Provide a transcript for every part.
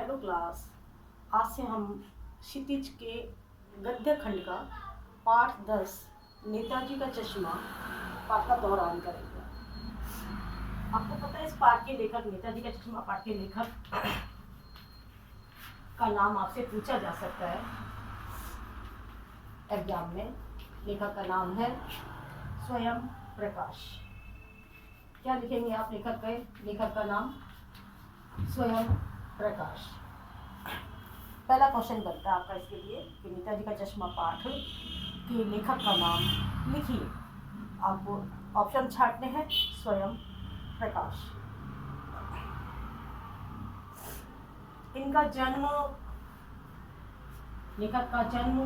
Hello class. आज से हम क्षितिज के गद्य खंड का पाठ 10 नेताजी का चश्मा पाठ का दोहरान करेंगे। आपको पता है इस पाठ के लेखक, नेताजी का चश्मा पाठ के लेखक का नाम आपसे पूछा जा सकता है एग्जाम में। लेखक का नाम है स्वयं प्रकाश। क्या लिखेंगे आप? लेखक का नाम स्वयं प्रकाश। पहला क्वेश्चन बनता है आपका इसके लिए कि नेताजी का चश्मा पाठ के लेखक का नाम लिखिए। आपको ऑप्शन छांटने हैं। स्वयं प्रकाश। इनका जन्म, लेखक का जन्म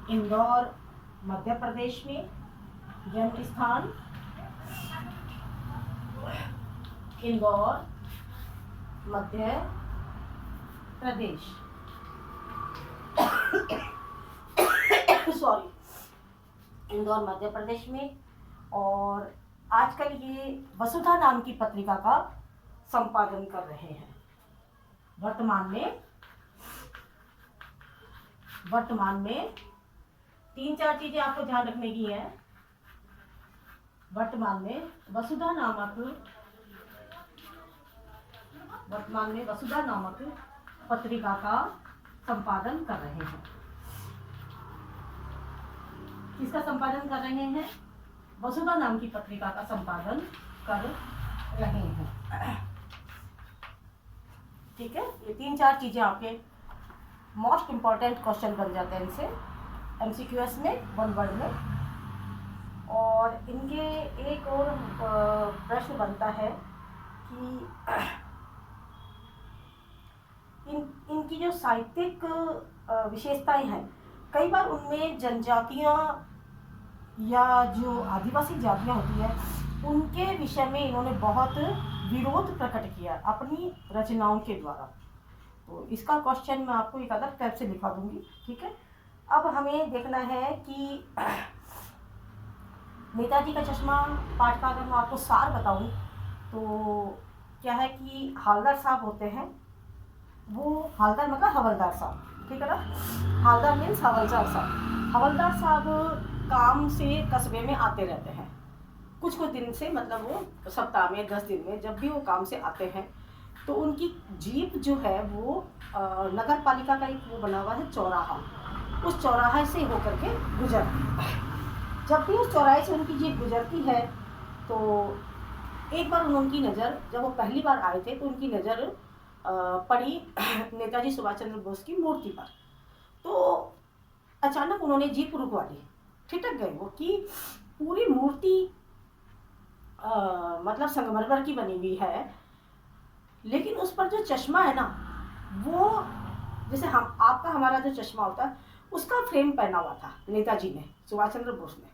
इंदौर मध्य प्रदेश में। जन्म स्थान इंदौर मध्य प्रदेश। सॉरी, इंदौर मध्य प्रदेश में। और आजकल ये वसुधा नाम की पत्रिका का संपादन कर रहे हैं। वर्तमान में 3-4 चीजें आपको ध्यान रखने की है। वर्तमान में वसुधा नामक पत्रिका का संपादन कर रहे हैं। किसका संपादन कर रहे हैं? वसुधा नाम की पत्रिका का संपादन कर रहे हैं। ठीक है, ये 3-4 चीजें आपके मोस्ट इंपॉर्टेंट क्वेश्चन बन जाते हैं इनसे MCQS में, 1 वर्ड में। और इनके एक और प्रश्न बनता है कि इनकी जो साहित्यिक विशेषताएं हैं, कई बार उनमें जनजातियां या जो आदिवासी जातियां होती है उनके विषय में इन्होंने बहुत विरोध प्रकट किया अपनी रचनाओं के द्वारा। तो इसका क्वेश्चन मैं आपको एक अलग टाइप से लिखा दूंगी। ठीक है, अब हमें देखना है कि नेताजी का चश्मा पाठ का अगर मैं आपको सार बताऊं तो क्या है कि हालदार साहब होते हैं, वो हालदार मतलब हवलदार साहब, ठीक है ना। हालदार मीन्स हवलदार साहब। हवलदार साहब काम से कस्बे में आते रहते हैं कुछ दिन से, मतलब वो सप्ताह में 10 दिन में जब भी वो काम से आते हैं तो उनकी जीप जो है वो नगर पालिका का एक वो बना हुआ है चौराहा, उस चौराहे से होकर के गुजरती है। जब भी उस चौराहे से उनकी जीप गुजरती है तो एक बार उनकी नज़र, जब वो पहली बार आए थे तो उनकी नज़र पड़ी नेताजी सुभाष चंद्र बोस की मूर्ति पर। तो अचानक उन्होंने जीप रुकवा दी। ठिठक गए वो कि पूरी मूर्ति मतलब संगमरमर की बनी हुई है, लेकिन उस पर जो चश्मा है ना, वो जैसे हम आपका हमारा जो चश्मा होता है उसका फ्रेम पहना हुआ था नेताजी ने, सुभाष चंद्र बोस ने।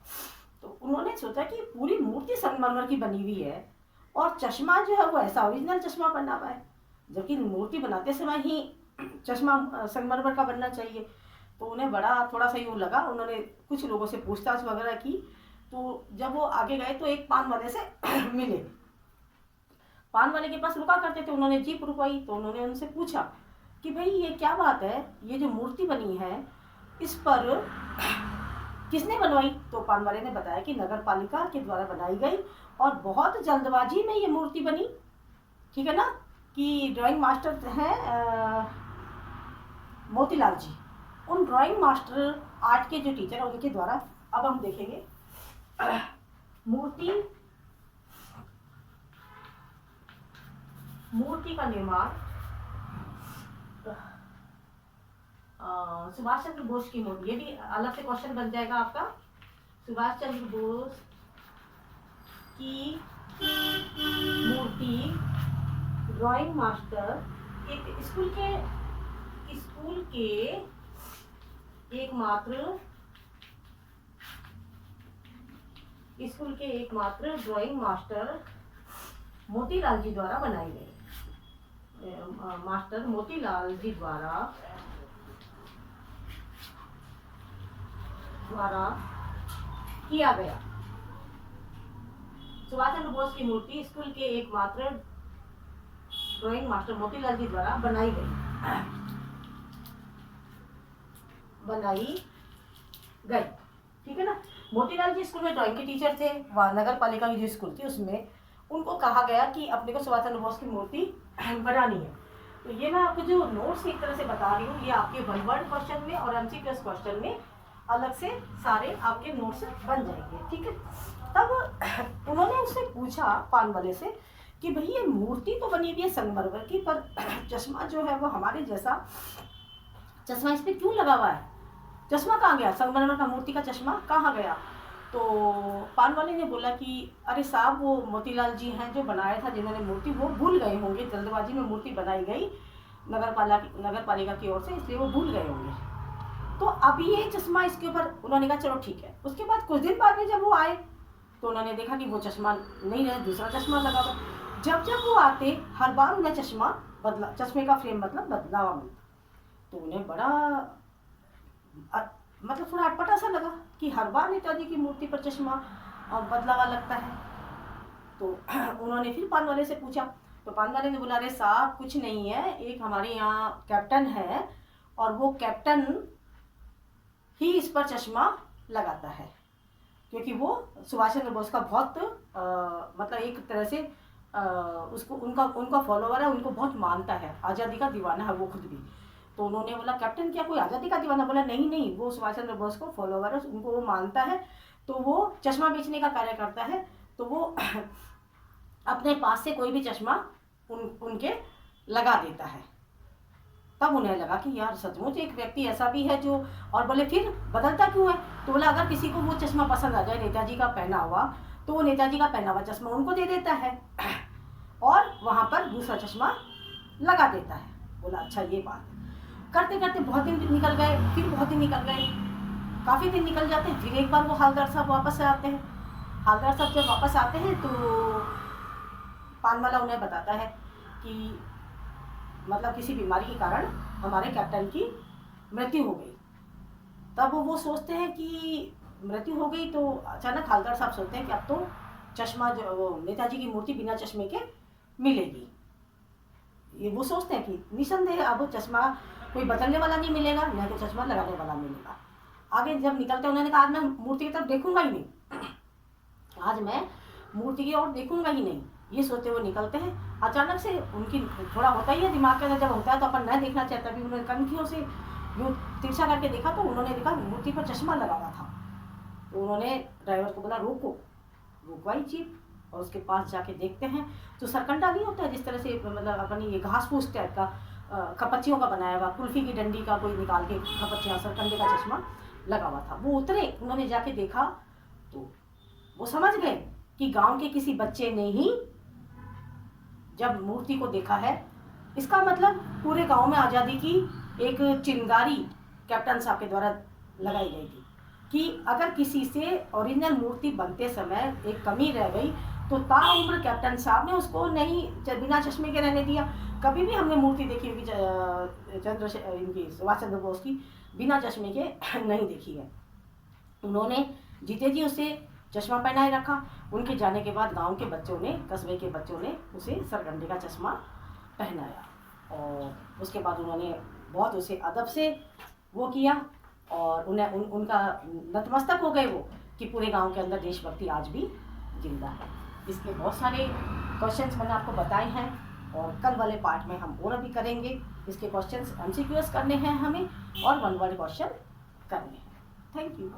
तो उन्होंने सोचा कि पूरी मूर्ति संगमरमर की बनी हुई है और चश्मा जो है वो ऐसा ओरिजिनल चश्मा बना हुआ है, जबकि मूर्ति बनाते समय ही चश्मा संगमरमर का बनना चाहिए। तो उन्हें बड़ा थोड़ा सा यूँ लगा। उन्होंने कुछ लोगों से पूछताछ वगैरह की। तो जब वो आगे गए तो एक पान वाले से मिले। पान वाले के पास रुका करते थे, उन्होंने जीप रुकवाई। तो उन्होंने उनसे पूछा कि भाई ये क्या बात है, ये जो मूर्ति बनी है इस पर किसने बनवाई? तो पान वाले ने बताया कि नगर पालिका के द्वारा बनाई गई और बहुत जल्दबाजी में ये मूर्ति बनी। ठीक है ना, कि ड्राइंग मास्टर हैं मोतीलाल जी। उन ड्राइंग मास्टर आर्ट के जो टीचर हैं उनके द्वारा। अब हम देखेंगे मूर्ति का निर्माण सुभाष चंद्र बोस की मूर्ति। ये भी अलग से क्वेश्चन बन जाएगा आपका। सुभाष चंद्र बोस की मूर्ति ड्राइंग मास्टर एक स्कूल के एकमात्र ड्राइंग मास्टर मोतीलाल जी द्वारा बनाई गई। मास्टर मोतीलाल जी द्वारा किया गया। सुभाष चंद्र बोस की मूर्ति स्कूल के एकमात्र ड्राइंग मास्टर मोतीलाल जी द्वारा बनाई गई। बनाई गई, ठीक है ना। मोतीलाल जी स्कूल में ड्राइंग के टीचर थे, वहाँ नगर पालिका की जो स्कूल थी उसमें उनको कहा गया कि अपने को सुभाष चंद्र बोस की मूर्ति बनानी है। तो ये मैं आपको जो नोट्स एक तरह से बता रही हूँ, ये आपके वन वर्ड क्वेश्चन में और MCQ क्वेश्चन में अलग से सारे आपके नोट्स बन जाएंगे, ठीक है। तब उन्होंने उससे पूछा पान वाले से कि भाई ये मूर्ति तो बनी हुई है संगमरमर की, पर चश्मा जो है वो हमारे जैसा चश्मा इस पर क्यों लगा हुआ है, चश्मा कहाँ गया, संगमरमर का मूर्ति का चश्मा कहाँ गया। तो पान वाले ने बोला कि अरे साहब वो मोतीलाल जी हैं जो बनाया था, जिन्होंने मूर्ति, वो भूल गए होंगे, जल्दबाजी में मूर्ति बनाई गई नगर पालिका की ओर से, इसलिए वो भूल गए होंगे। तो अब ये चश्मा इसके ऊपर उन्होंने कहा चलो ठीक है। उसके बाद कुछ दिन बाद में जब वो आए तो उन्होंने देखा कि वो चश्मा नहीं रहा, दूसरा चश्मा लगा हुआ। जब जब वो आते हर बार उन्हें चश्मा बदला, चश्मे का फ्रेम मतलब बदला हुआ मिलता। तो उन्हें बड़ा मतलब थोड़ा अटपटा सा लगा कि हर बार नेताजी की मूर्ति पर चश्मा बदला हुआ लगता है। तो उन्होंने फिर पान वाले से पूछा, तो पान वाले ने बोला अरे साहब कुछ नहीं है, एक हमारे यहाँ कैप्टन है और वो कैप्टन ही इस पर चश्मा लगाता है, क्योंकि वो सुभाष चंद्र बोस का बहुत मतलब एक तरह से उसको उनका फॉलोवर है, उनको बहुत मानता है, आज़ादी का दीवाना है वो खुद भी। तो उन्होंने बोला कैप्टन क्या कोई आज़ादी का दीवाना, बोला नहीं नहीं, वो सुभाष चंद्र बोस को फॉलोवर है, उनको वो मानता है, तो वो चश्मा बेचने का कार्य करता है। तो वो अपने पास से कोई भी चश्मा उनके लगा देता है। तब उन्हें लगा कि यार सचमुच एक व्यक्ति ऐसा भी है जो, और बोले फिर बदलता क्यों है। तो बोला अगर किसी को वो चश्मा पसंद आ जाए नेताजी का पहना हुआ, तो वो नेताजी का पहना हुआ चश्मा उनको दे देता है और वहाँ पर दूसरा चश्मा लगा देता है। बोला अच्छा ये बात। करते करते बहुत दिन निकल गए, फिर बहुत दिन निकल गए, काफ़ी दिन निकल जाते हैं। फिर एक बार वो हवलदार साहब वापस आते हैं। हवलदार साहब जब वापस आते हैं तो पानवाला उन्हें बताता है कि मतलब किसी बीमारी के कारण हमारे कैप्टन की मृत्यु हो गई। तब वो सोचते हैं कि मृत्यु हो गई, तो अचानक हवलदार साहब सोचते हैं कि अब तो चश्मा जो वो नेताजी की मूर्ति बिना चश्मे के मिलेगी। ये वो सोचते हैं कि निसंदेह अब चश्मा कोई बदलने वाला नहीं मिलेगा, न तो चश्मा लगाने वाला मिलेगा। आगे जब निकलते उन्होंने कहा आज मैं मूर्ति की तरफ देखूंगा ही नहीं, आज मैं मूर्ति की ओर देखूंगा ही नहीं, ये सोचते हुए निकलते हैं। अचानक से उनकी थोड़ा होता ही है दिमाग के अंदर, जब होता है तो अपन न देखना चाहता, भी उन्होंने कनखियों से यूँ तिरछा करके देखा तो उन्होंने देखा मूर्ति पर चश्मा लगा हुआ था। तो उन्होंने ड्राइवर को बोला रोको, रुकवाई जीप, और उसके पास जाके देखते हैं तो सरकंडा नहीं होता है जिस तरह से मतलब अपनी ये घास फूस टाइप का खपच्चियों का बनाया हुआ, कुल्फी की डंडी का कोई निकाल के खपच्चियाँ, सरकंडे का चश्मा लगा हुआ था। वो उतरे, उन्होंने जाके देखा तो वो समझ गए कि गांव के किसी बच्चे ने ही जब मूर्ति को देखा है, इसका मतलब पूरे गांव में आज़ादी की एक चिंगारी कैप्टन साहब के द्वारा लगाई गई थी कि अगर किसी से ओरिजिनल मूर्ति बनते समय एक कमी रह गई तो ताउम्र कैप्टन साहब ने उसको नहीं बिना चश्मे के रहने दिया। कभी भी हमने मूर्ति देखी होगी इनकी सुभाष चंद्र बोस की बिना चश्मे के नहीं देखी है। उन्होंने जीते जी उसे चश्मा पहनाए रखा। उनके जाने के बाद गांव के बच्चों ने, कस्बे के बच्चों ने उसे सरगंडे का चश्मा पहनाया और उसके बाद उन्होंने बहुत उसे अदब से वो किया और उनका नतमस्तक हो गए वो कि पूरे गांव के अंदर देशभक्ति आज भी जिंदा है। इसके बहुत सारे क्वेश्चंस मैंने आपको बताए हैं और कल वाले पार्ट में हम और भी करेंगे। इसके क्वेश्चंस MCQs करने हैं हमें और वन वर्ड क्वेश्चन करने हैं। Thank you.